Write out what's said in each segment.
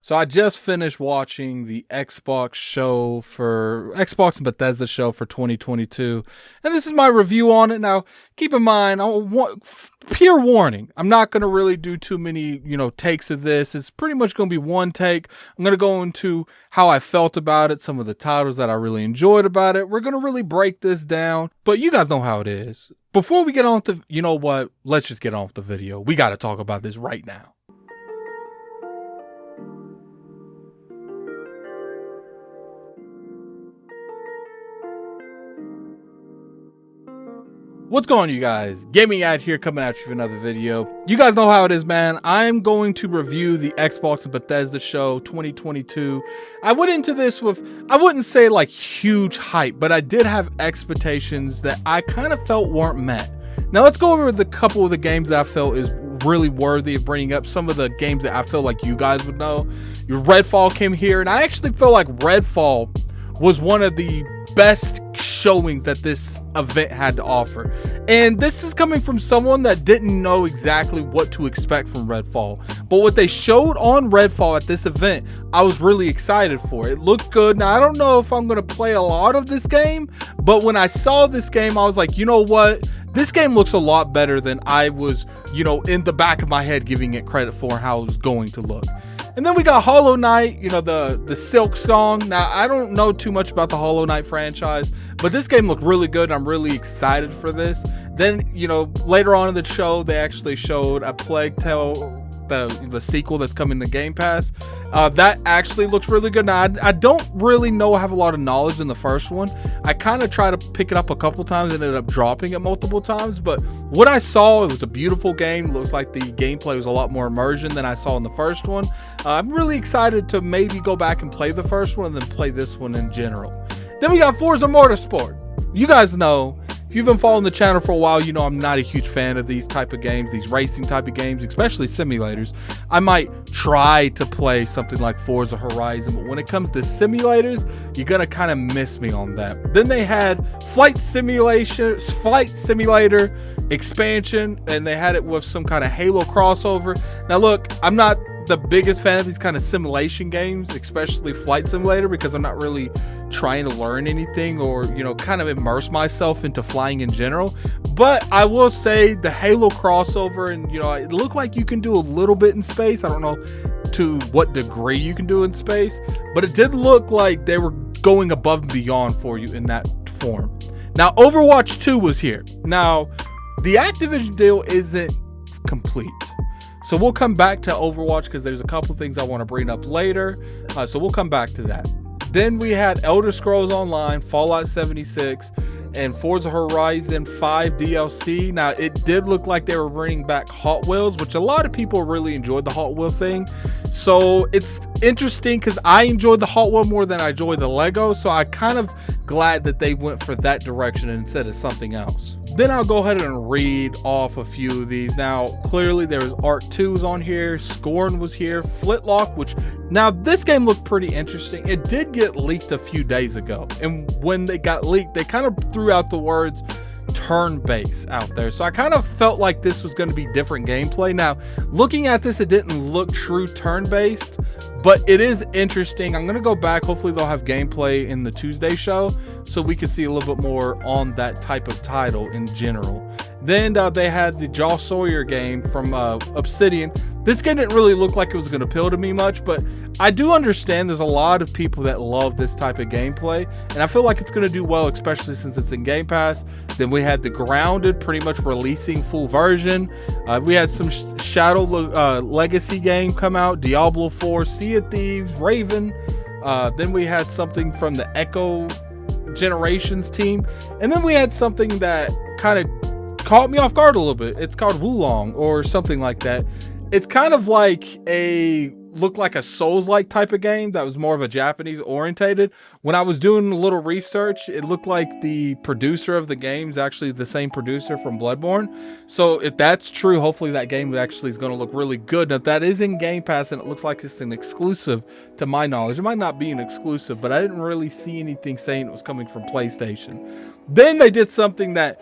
So I just finished watching the Xbox and Bethesda show for 2022, and this is my review on it. Now, keep in mind, pure warning, I'm not going to really do too many, takes of this. It's pretty much going to be one take. I'm going to go into how I felt about it, some of the titles that I really enjoyed about it. We're going to really break this down, but you guys know how it is. Before we get on to, let's just get on with the video. We got to talk about this right now. What's going on, you guys? Gaming Ad here, coming at you with another video. You guys know how it is, man. I'm going to review the Xbox and Bethesda show 2022. I went into this with, I wouldn't say like huge hype, but I did have expectations that I kind of felt weren't met. Now let's go over the couple of the games that I felt is really worthy of bringing up. Some of the games that I feel like you guys would know. Redfall came here, and I actually feel like Redfall was one of the best showings that this event had to offer. And this is coming from someone that didn't know exactly what to expect from Redfall. But what they showed on Redfall at this event, I was really excited for. It looked good. Now, I don't know if I'm going to play a lot of this game, but when I saw this game, I was like, you know what? This game looks a lot better than I was, in the back of my head giving it credit for how it was going to look. And then we got Hollow Knight, the Silk Song. Now, I don't know too much about the Hollow Knight franchise, but this game looked really good. I'm really excited for this. Then, later on in the show, they actually showed a Plague Tale, the sequel that's coming to Game Pass. That actually looks really good. Now, I don't really have a lot of knowledge in the first one. I kind of tried to pick it up a couple times and ended up dropping it multiple times. But what I saw, it was a beautiful game. Looks like the gameplay was a lot more immersion than I saw in the first one. I'm really excited to maybe go back and play the first one and then play this one in general. Then we got Forza Motorsport. You guys know, if you've been following the channel for a while, I'm not a huge fan of these type of games, these racing type of games, especially simulators. I might try to play something like Forza Horizon, but when it comes to simulators, you're gonna kind of miss me on that. Then they had Flight Simulator expansion, and they had it with some kind of Halo crossover. Now look, I'm not the biggest fan of these kind of simulation games, especially Flight Simulator, because I'm not really trying to learn anything or kind of immerse myself into flying in general. But I will say the Halo crossover, and it looked like you can do a little bit in space. I don't know to what degree you can do in space, but it did look like they were going above and beyond for you in that form. Now Overwatch 2 was here. Now the Activision deal isn't complete, so we'll come back to Overwatch because there's a couple things I want to bring up later. So we'll come back to that. Then we had Elder Scrolls Online, Fallout 76, and Forza Horizon 5 DLC. Now, it did look like they were bringing back Hot Wheels, which a lot of people really enjoyed the Hot Wheel thing. So it's interesting because I enjoyed the Hot Wheel more than I enjoyed the Lego. So I kind of glad that they went for that direction instead of something else. Then I'll go ahead and read off a few of these. Now, clearly there was Ark 2's on here, Scorn was here, Flintlock, which now this game looked pretty interesting. It did get leaked a few days ago, and when they got leaked, they kind of threw out the words turn-based out there. So I kind of felt like this was going to be different gameplay. Now, looking at this, it didn't look true turn-based, but it is interesting. I'm going to go back. Hopefully they'll have gameplay in the Tuesday show so we can see a little bit more on that type of title in general. Then they had the Josh Sawyer game from Obsidian. This game didn't really look like it was going to appeal to me much, but I do understand there's a lot of people that love this type of gameplay, and I feel like it's going to do well, especially since it's in Game Pass. Then we had the Grounded, pretty much releasing full version. We had some Shadow Legacy game come out, Diablo 4, Sea of Thieves, Raven. Then we had something from the Echo Generations team, and then we had something that kind of caught me off guard a little bit. It's called Wulong or something like that. It's kind of like looked like a Souls-like type of game that was more of a Japanese orientated. When I was doing a little research, it looked like the producer of the game is actually the same producer from Bloodborne. So if that's true, hopefully that game actually is going to look really good. Now, that is in Game Pass, and it looks like it's an exclusive to my knowledge. It might not be an exclusive, but I didn't really see anything saying it was coming from PlayStation. Then they did something that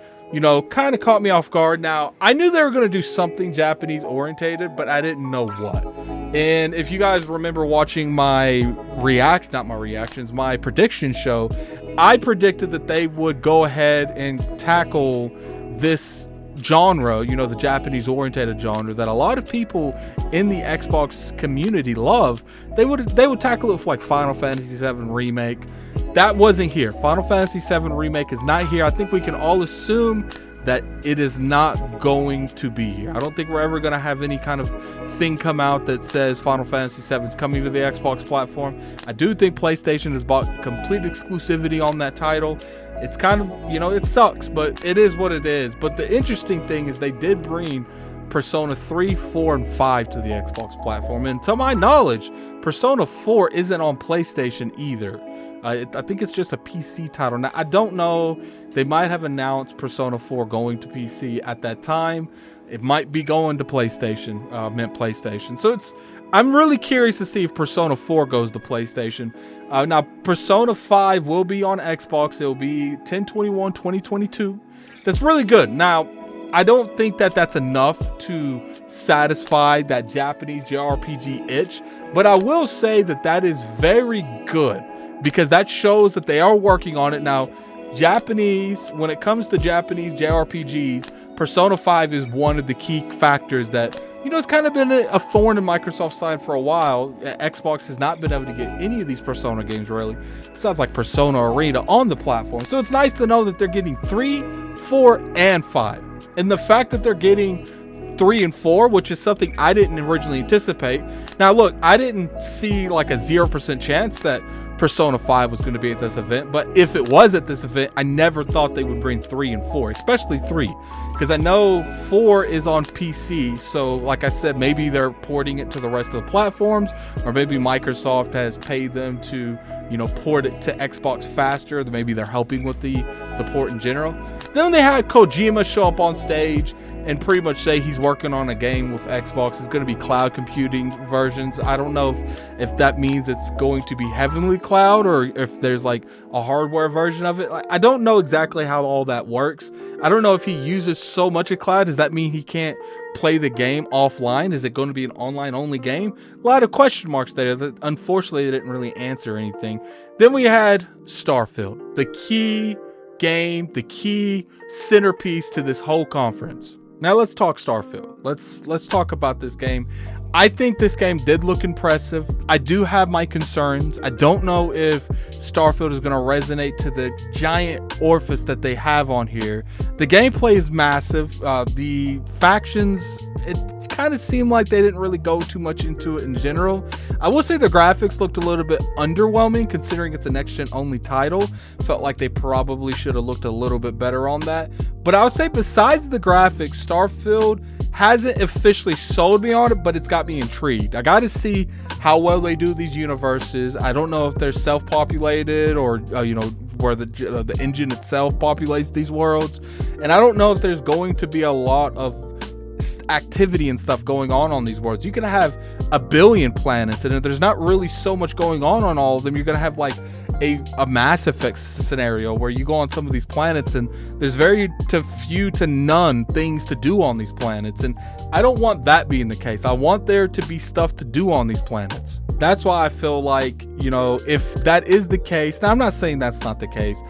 kind of caught me off guard. Now, I knew they were going to do something Japanese orientated, but I didn't know what. And if you guys remember watching my my prediction show, I predicted that they would go ahead and tackle this genre, you know, the Japanese oriented genre that a lot of people in the Xbox community love. They would tackle it with like Final Fantasy VII Remake. That wasn't here. Final Fantasy VII Remake is not here. I think we can all assume that it is not going to be here. I don't think we're ever going to have any kind of thing come out that says Final Fantasy VII is coming to the Xbox platform. I do think PlayStation has bought complete exclusivity on that title. It's kind of, you know, it sucks, but it is what it is. But the interesting thing is they did bring Persona 3, 4, and 5 to the Xbox platform. And to my knowledge, Persona 4 isn't on PlayStation either. I think it's just a PC title. Now, I don't know. They might have announced Persona 4 going to PC at that time. It might be going to PlayStation, PlayStation. So I'm really curious to see if Persona 4 goes to PlayStation. Now, Persona 5 will be on Xbox. It will be 10/21/2022. That's really good. Now, I don't think that that's enough to satisfy that Japanese JRPG itch, but I will say that that is very good because that shows that they are working on it. Now, when it comes to Japanese JRPGs, Persona 5 is one of the key factors that, you know, it's kind of been a thorn in Microsoft's side for a while. Xbox has not been able to get any of these Persona games really, besides like Persona Arena on the platform. So it's nice to know that they're getting 3, 4, and 5. And the fact that they're getting 3 and 4, which is something I didn't originally anticipate. Now look, I didn't see like a 0% chance that Persona 5 was going to be at this event, but if it was at this event, I never thought they would bring 3 and 4, especially 3, because I know 4 is on PC. So like I said, maybe they're porting it to the rest of the platforms, or maybe Microsoft has paid them to, you know, port it to Xbox faster. Maybe they're helping with the port in general. Then they had Kojima show up on stage and pretty much say he's working on a game with Xbox. It's going to be cloud computing versions. I don't know if that means it's going to be heavenly cloud or if there's like a hardware version of it. I don't know exactly how all that works. I don't know if he uses so much of cloud. Does that mean he can't play the game offline? Is it going to be an online only game? A lot of question marks there that unfortunately they didn't really answer anything. Then we had Starfield, the key game, the key centerpiece to this whole conference. Now let's talk Starfield. Let's talk about this game. I think this game did look impressive. I do have my concerns. I don't know if Starfield is going to resonate to the giant orifice that they have on here. The gameplay is massive. The factions, it kind of seemed like they didn't really go too much into it in general. I will say the graphics looked a little bit underwhelming considering it's a next-gen only title. Felt like they probably should have looked a little bit better on that. But I would say besides the graphics, Starfield hasn't officially sold me on it, but it's got me intrigued. I got to see how well they do these universes. I don't know if they're self-populated or you know, where the engine itself populates these worlds, and I don't know if there's going to be a lot of activity and stuff going on these worlds. You can have a billion planets, and if there's not really so much going on all of them, you're gonna have like a Mass Effect scenario where you go on some of these planets and there's very few to none things to do on these planets, and I don't want that being the case. I want there to be stuff to do on these planets. That's why I feel like, you know, if that is the case, now I'm not saying that's not the case.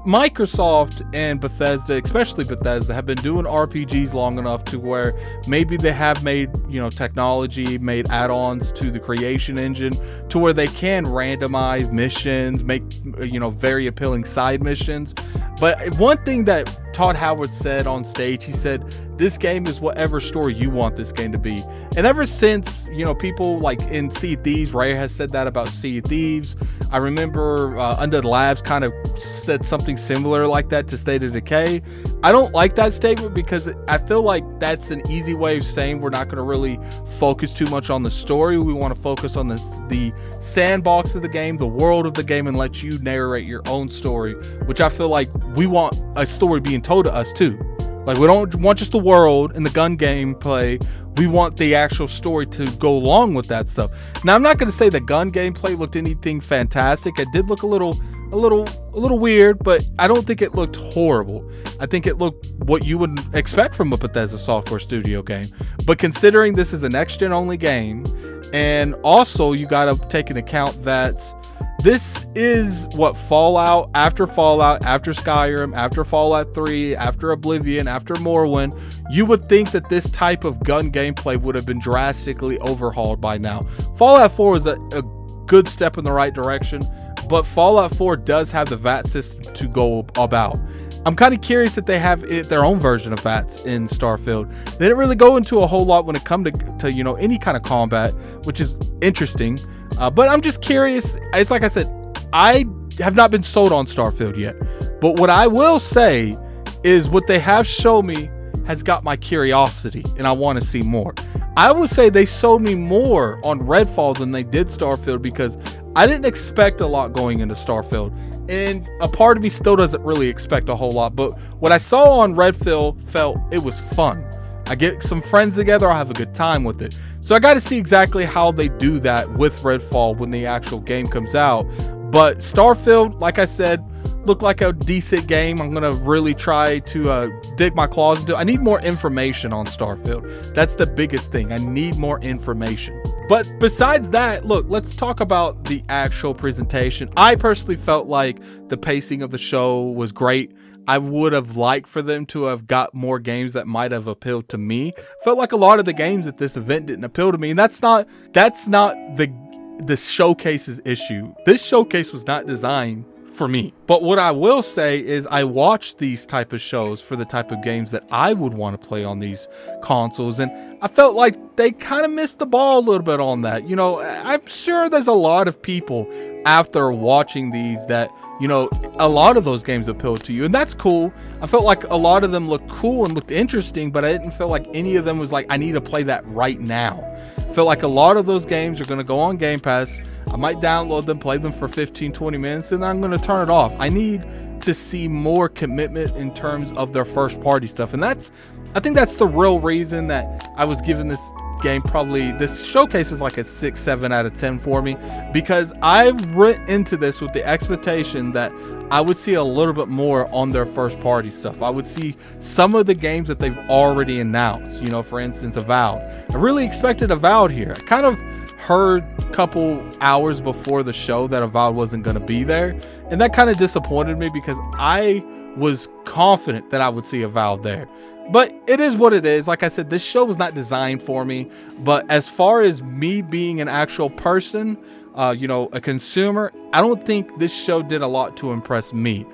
Microsoft and Bethesda, especially Bethesda, have been doing RPGs long enough to where maybe they have made, you know, technology, made add-ons to the creation engine to where they can randomize missions, make, you know, very appealing side missions. But one thing that Todd Howard said on stage, he said, this game is whatever story you want this game to be. And ever since, you know, people like in Sea of Thieves, Rare has said that about Sea of Thieves. I remember Undead Labs kind of said something similar like that to State of Decay. I don't like that statement because I feel like that's an easy way of saying we're not going to really focus too much on the story. We want to focus on the sandbox of the game, the world of the game, and let you narrate your own story, which I feel like we want a story being told to us too. Like, we don't want just the world and the gun gameplay. We want the actual story to go along with that stuff. Now, I'm not going to say the gun gameplay looked anything fantastic. It did look a little weird, but I don't think it looked horrible. I think it looked what you would expect from a Bethesda software studio game. But considering this is a next-gen only game, And also you got to take into account that this is what Fallout, after Skyrim, after Fallout 3, after Oblivion, after Morrowind. You would think that this type of gun gameplay would have been drastically overhauled by now. Fallout 4 was a good step in the right direction, but Fallout 4 does have the VAT system to go about. I'm kind of curious that they have their own version of VATs in Starfield. They didn't really go into a whole lot when it comes to you know, any kind of combat, which is interesting. But I'm just curious. It's like I said, I have not been sold on Starfield yet. But what I will say is what they have shown me has got my curiosity, and I want to see more. I would say they sold me more on Redfall than they did Starfield, because I didn't expect a lot going into Starfield. And a part of me still doesn't really expect a whole lot. But what I saw on Redfall felt it was fun. I get some friends together, I'll have a good time with it. So I got to see exactly how they do that with Redfall when the actual game comes out. But Starfield, like I said, looked like a decent game. I'm going to really try to dig my claws into it. I need more information on Starfield. That's the biggest thing. I need more information. But besides that, look, let's talk about the actual presentation. I personally felt like the pacing of the show was great. I would have liked for them to have got more games that might have appealed to me. Felt like a lot of the games at this event didn't appeal to me, and that's not the showcase's issue. This showcase was not designed for me. But what I will say is I watch these type of shows for the type of games that I would want to play on these consoles, and I felt like they kind of missed the ball a little bit on that. You know, I'm sure there's a lot of people after watching these that, you know, a lot of those games appeal to you, and that's cool. I felt like a lot of them looked cool and looked interesting, but I didn't feel like any of them was like, I need to play that right now. I feel like a lot of those games are going to go on Game Pass. I might download them, play them for 15-20 minutes, and then I'm going to turn it off. I need to see more commitment in terms of their first party stuff, and I think that's the real reason that I was giving this game probably, this showcase is like a 6-7 out of 10 for me, because I went into this with the expectation that I would see a little bit more on their first party stuff. I would see some of the games that they've already announced, you know, for instance, Avowed. I really expected Avowed here. I kind of heard a couple hours before the show that Avowed wasn't going to be there, and that kind of disappointed me because I was confident that I would see Avowed there. But it is what it is. Like I said, this show was not designed for me. But as far as me being an actual person, you know, a consumer, I don't think this show did a lot to impress me.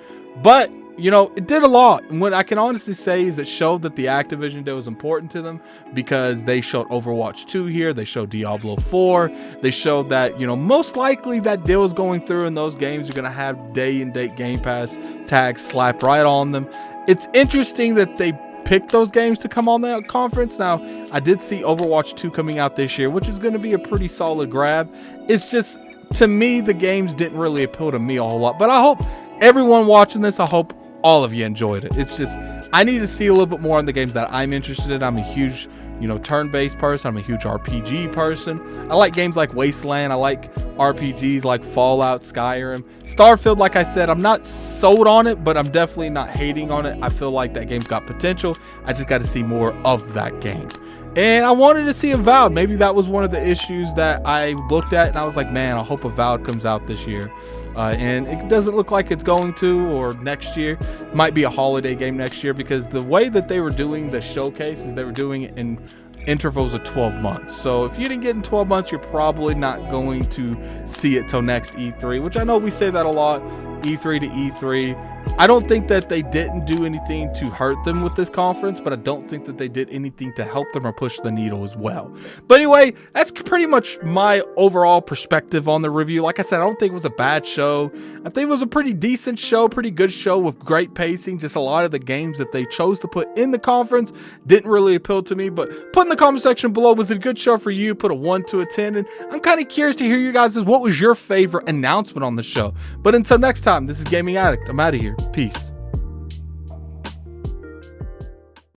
But, you know, it did a lot. And what I can honestly say is it showed that the Activision deal was important to them, because they showed Overwatch 2 here. They showed Diablo 4. They showed that, you know, most likely that deal is going through, and those games are going to have day and date Game Pass tags slapped right on them. It's interesting that they picked those games to come on that conference. Now, I did see Overwatch 2 coming out this year, which is going to be a pretty solid grab. It's just, to me, the games didn't really appeal to me a whole lot. But I hope everyone watching this, I hope all of you enjoyed it. It's just, I need to see a little bit more on the games that I'm interested in. I'm a huge, you know, turn-based person. I'm a huge RPG person. I like games like Wasteland. I like RPGs like Fallout, Skyrim. Starfield, like I said, I'm not sold on it, but I'm definitely not hating on it. I feel like that game's got potential. I just got to see more of that game. And I wanted to see Avowed. Maybe that was one of the issues that I looked at, and I was like, man, I hope Avowed comes out this year. And it doesn't look like it's going to, or next year. Might be a holiday game next year, because the way that they were doing the showcase is they were doing it in intervals of 12 months. So if you didn't get in 12 months, you're probably not going to see it till next E3, which I know we say that a lot, E3 to E3. I don't think that they didn't do anything to hurt them with this conference, but I don't think that they did anything to help them or push the needle as well. But anyway, that's pretty much my overall perspective on the review. Like I said, I don't think it was a bad show. I think it was a pretty decent show, pretty good show with great pacing. Just a lot of the games that they chose to put in the conference didn't really appeal to me, but put in the comment section below, was it a good show for you? Put a 1 to a 10, and I'm kind of curious to hear you guys, what was your favorite announcement on the show. But until next time, this is Gaming Addict. I'm out of here. Peace.